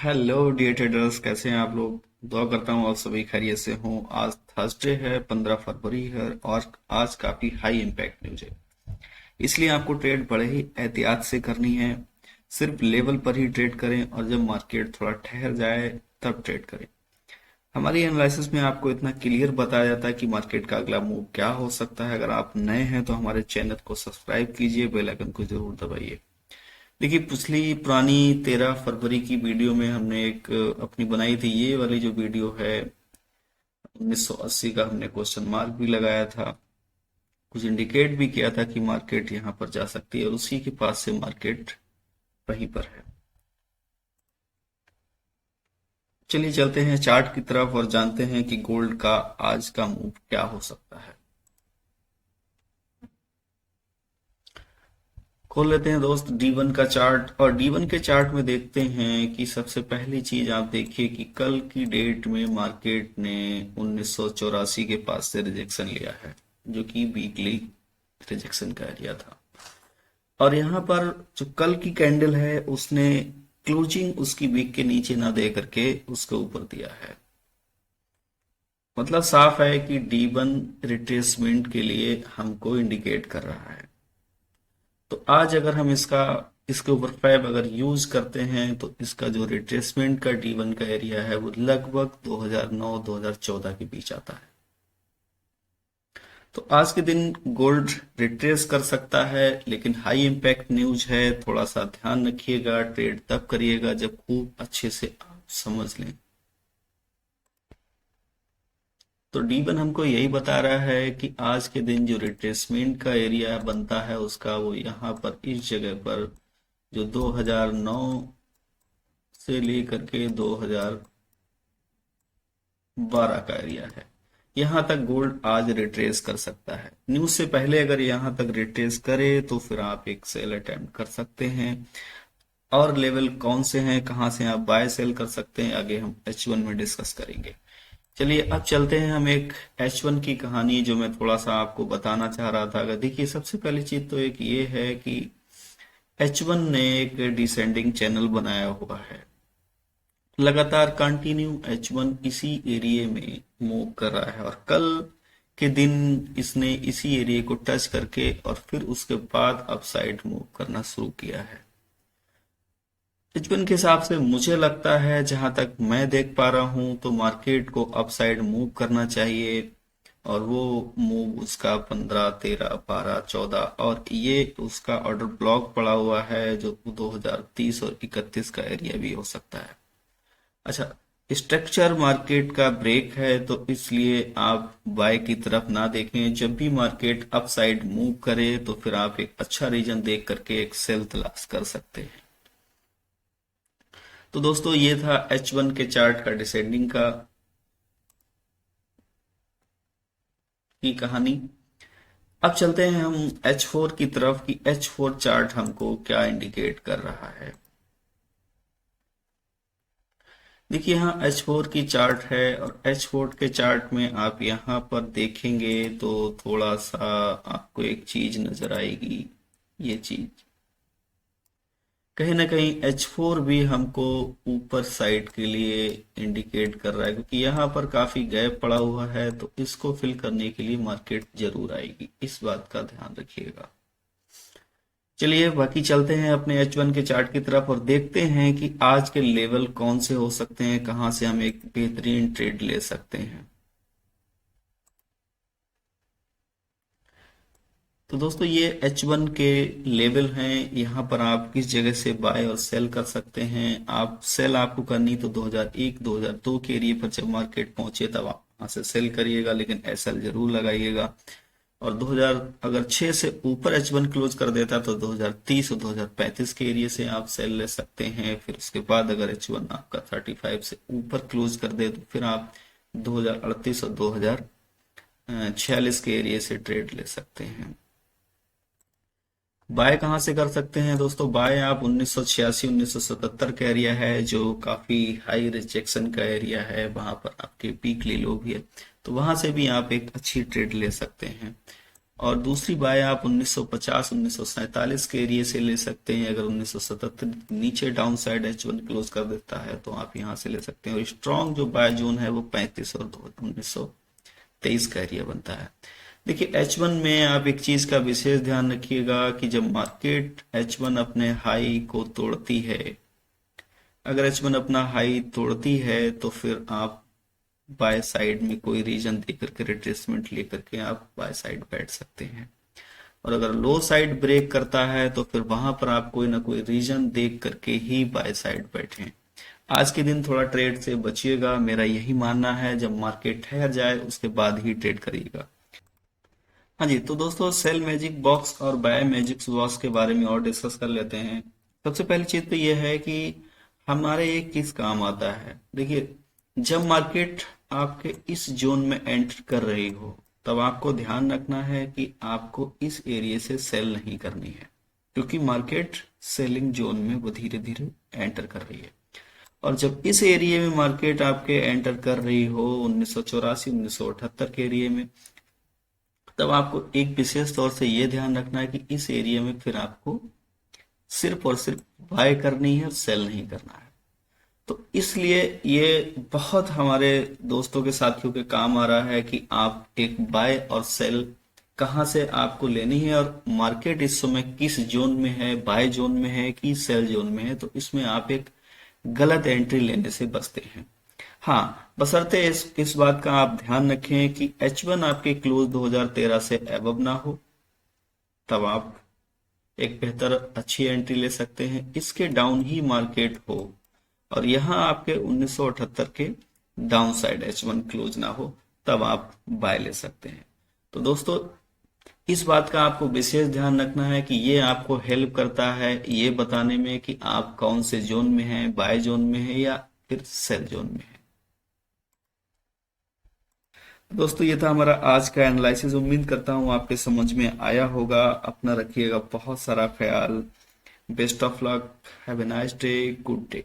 Hello dear traders, कैसे हैं आप लोग। दुआ करता हूँ आप सभी खैरियत से हों। आज थर्सडे है, 15 फरवरी है और आज काफ़ी हाई इम्पैक्ट न्यूज है। इसलिए आपको ट्रेड बड़े ही एहतियात से करनी है। सिर्फ लेवल पर ही ट्रेड करें और जब मार्केट थोड़ा ठहर जाए तब ट्रेड करें। हमारी एनालिसिस में आपको इतना क्लियर बताया जाता है कि मार्केट का अगला मूव क्या हो सकता है। अगर आप नए हैं तो हमारे चैनल को सब्सक्राइब कीजिए, बेल आइकन को जरूर दबाइए। देखिए, पिछली पुरानी 13 फरवरी की वीडियो में हमने एक अपनी बनाई थी। ये वाली जो वीडियो है 1980 का, हमने क्वेश्चन मार्क भी लगाया था, कुछ इंडिकेट भी किया था कि मार्केट यहाँ पर जा सकती है और उसी के पास से मार्केट वहीं पर है। चलिए चलते हैं चार्ट की तरफ और जानते हैं कि गोल्ड का आज का मूव क्या हो सकता है। खोल लेते हैं दोस्त D1 का चार्ट, और D1 के चार्ट में देखते हैं कि सबसे पहली चीज आप देखिए कि कल की डेट में मार्केट ने 1984 के पास से रिजेक्शन लिया है, जो कि वीकली रिजेक्शन का एरिया था। और यहाँ पर जो कल की कैंडल है उसने क्लोजिंग उसकी वीक के नीचे ना दे करके उसके ऊपर दिया है। मतलब साफ है कि D1 रिट्रेसमेंट के लिए हमको इंडिकेट कर रहा है। तो आज अगर हम इसके ऊपर फैब अगर यूज करते हैं तो इसका जो रिट्रेसमेंट का D1 का एरिया है वो लगभग 2009-2014 के बीच आता है। तो आज के दिन गोल्ड रिट्रेस कर सकता है, लेकिन हाई इम्पैक्ट न्यूज है। थोड़ा सा ध्यान रखिएगा, ट्रेड तब करिएगा जब खूब अच्छे से आप समझ लें। तो D1 हमको यही बता रहा है कि आज के दिन जो रिट्रेसमेंट का एरिया बनता है उसका वो यहाँ पर इस जगह पर जो 2009 से लेकर के 2012 का एरिया है, यहाँ तक गोल्ड आज रिट्रेस कर सकता है। न्यूज से पहले अगर यहाँ तक रिट्रेस करे तो फिर आप एक सेल अटेम्प्ट कर सकते हैं। और लेवल कौन से हैं, कहाँ से आप बाय सेल कर सकते हैं, आगे हम H1 में डिस्कस करेंगे। चलिए अब चलते हैं हम एक H1 की कहानी जो मैं थोड़ा सा आपको बताना चाह रहा था। अगर देखिए, सबसे पहली चीज तो एक ये है कि H1 ने एक डिसेंडिंग चैनल बनाया हुआ है। लगातार कंटिन्यू H1 इसी एरिया में मूव कर रहा है और कल के दिन इसने इसी एरिया को टच करके और फिर उसके बाद अपसाइड मूव करना शुरू किया है। H1 के हिसाब से मुझे लगता है, जहां तक मैं देख पा रहा हूं, तो मार्केट को अपसाइड मूव करना चाहिए। और वो मूव उसका 15, 13, 12, 14 और ये उसका ऑर्डर ब्लॉक पड़ा हुआ है जो 2030 और 31 का एरिया भी हो सकता है। अच्छा, स्ट्रक्चर मार्केट का ब्रेक है तो इसलिए आप बाय की तरफ ना देखें। जब भी मार्केट अपसाइड मूव करे तो फिर आप एक अच्छा रीजन देख करके एक सेल तलाश कर सकते हैं। तो दोस्तों, ये था H1 के चार्ट का डिसेंडिंग का की कहानी। अब चलते हैं हम H4 की तरफ कि H4 चार्ट हमको क्या इंडिकेट कर रहा है। देखिए, यहाँ H4 की चार्ट है और H4 के चार्ट में आप यहाँ पर देखेंगे तो थोड़ा सा आपको एक चीज नजर आएगी। ये चीज कहीं ना कहीं H4 भी हमको ऊपर साइड के लिए इंडिकेट कर रहा है, क्योंकि यहाँ पर काफी गैप पड़ा हुआ है। तो इसको फिल करने के लिए मार्केट जरूर आएगी, इस बात का ध्यान रखिएगा। चलिए बाकी चलते हैं अपने H1 के चार्ट की तरफ और देखते हैं कि आज के लेवल कौन से हो सकते हैं, कहां से हम एक बेहतरीन ट्रेड ले सकते हैं। तो दोस्तों, ये H1 के लेवल हैं। यहाँ पर आप किस जगह से बाय और सेल कर सकते हैं। आप सेल आपको करनी तो 2001 2002 के एरिया पर जब मार्केट पहुंचे तब आप वहां से सेल करिएगा, लेकिन SL जरूर लगाइएगा। और 2000 अगर 6 से ऊपर H1 क्लोज कर देता तो 2030 और 2035 के एरिया से आप सेल ले सकते हैं। फिर उसके बाद अगर H1 आपका 35 से ऊपर क्लोज कर दे तो फिर आप 2038 और 2046 के एरिया से ट्रेड ले सकते हैं। बाय कहाँ से कर सकते हैं दोस्तों। बाय आप 1986 1977 का एरिया है जो काफी हाई रिजेक्शन का एरिया है, वहां पर आपके पीक ले लो भी है, तो वहां से भी आप एक अच्छी ट्रेड ले सकते हैं। और दूसरी बाय आप 1950 1947 के एरिया से ले सकते हैं। अगर 1977 नीचे डाउन साइड H1 क्लोज कर देता है तो आप यहां से ले सकते हैं। और स्ट्रॉन्ग जो बाय जोन है वो 35 और 1923 का एरिया बनता है। देखिए H1 में आप एक चीज का विशेष ध्यान रखिएगा कि जब मार्केट H1 अपने हाई को तोड़ती है, अगर H1 अपना हाई तोड़ती है तो फिर आप बाय साइड में कोई रीजन देकर के रिट्रेसमेंट लेकर के आप बाय साइड बैठ सकते हैं। और अगर लो साइड ब्रेक करता है तो फिर वहां पर आप कोई ना कोई रीजन देख करके ही बाय साइड बैठें। आज के दिन थोड़ा ट्रेड से बचिएगा, मेरा यही मानना है। जब मार्केट ठहर जाए उसके बाद ही ट्रेड करिएगा। हाँ जी, तो दोस्तों सेल मैजिक बॉक्स और बाय मैजिक बॉक्स के बारे में और डिस्कस कर लेते हैं। सबसे पहली चीज तो यह है कि हमारे ये किस काम आता है। देखिए, जब मार्केट आपके इस जोन में एंटर कर रही हो तब आपको ध्यान रखना है कि आपको इस एरिया से सेल नहीं करनी है, क्योंकि मार्केट सेलिंग जोन में वो धीरे धीरे एंटर कर रही है। और जब इस एरिया में मार्केट आपके एंटर कर रही हो 1984 1978 के एरिया में, तब आपको एक विशेष तौर से ये ध्यान रखना है कि इस एरिया में फिर आपको सिर्फ और सिर्फ बाय करनी है और सेल नहीं करना है। तो इसलिए ये बहुत हमारे दोस्तों के साथियों के काम आ रहा है कि आप एक बाय और सेल कहाँ से आपको लेनी है और मार्केट इस समय किस जोन में है, बाय जोन में है कि सेल जोन में है। तो इसमें आप एक गलत एंट्री लेने से बचते हैं। हाँ, बशर्ते इस बात का आप ध्यान रखें कि H1 आपके क्लोज 2013 से एबव ना हो, तब आप एक बेहतर अच्छी एंट्री ले सकते हैं। इसके डाउन ही मार्केट हो और यहाँ आपके 1978 के डाउन साइड H1 क्लोज ना हो, तब आप बाय ले सकते हैं। तो दोस्तों, इस बात का आपको विशेष ध्यान रखना है कि ये आपको हेल्प करता है ये बताने में कि आप कौन से जोन में हैं, बाय जोन में है या फिर सेल जोन में है। दोस्तों, ये था हमारा आज का एनालिसिस। उम्मीद करता हूँ आपके समझ में आया होगा। अपना रखिएगा बहुत सारा ख्याल। Best of luck. Have a nice day. Good day.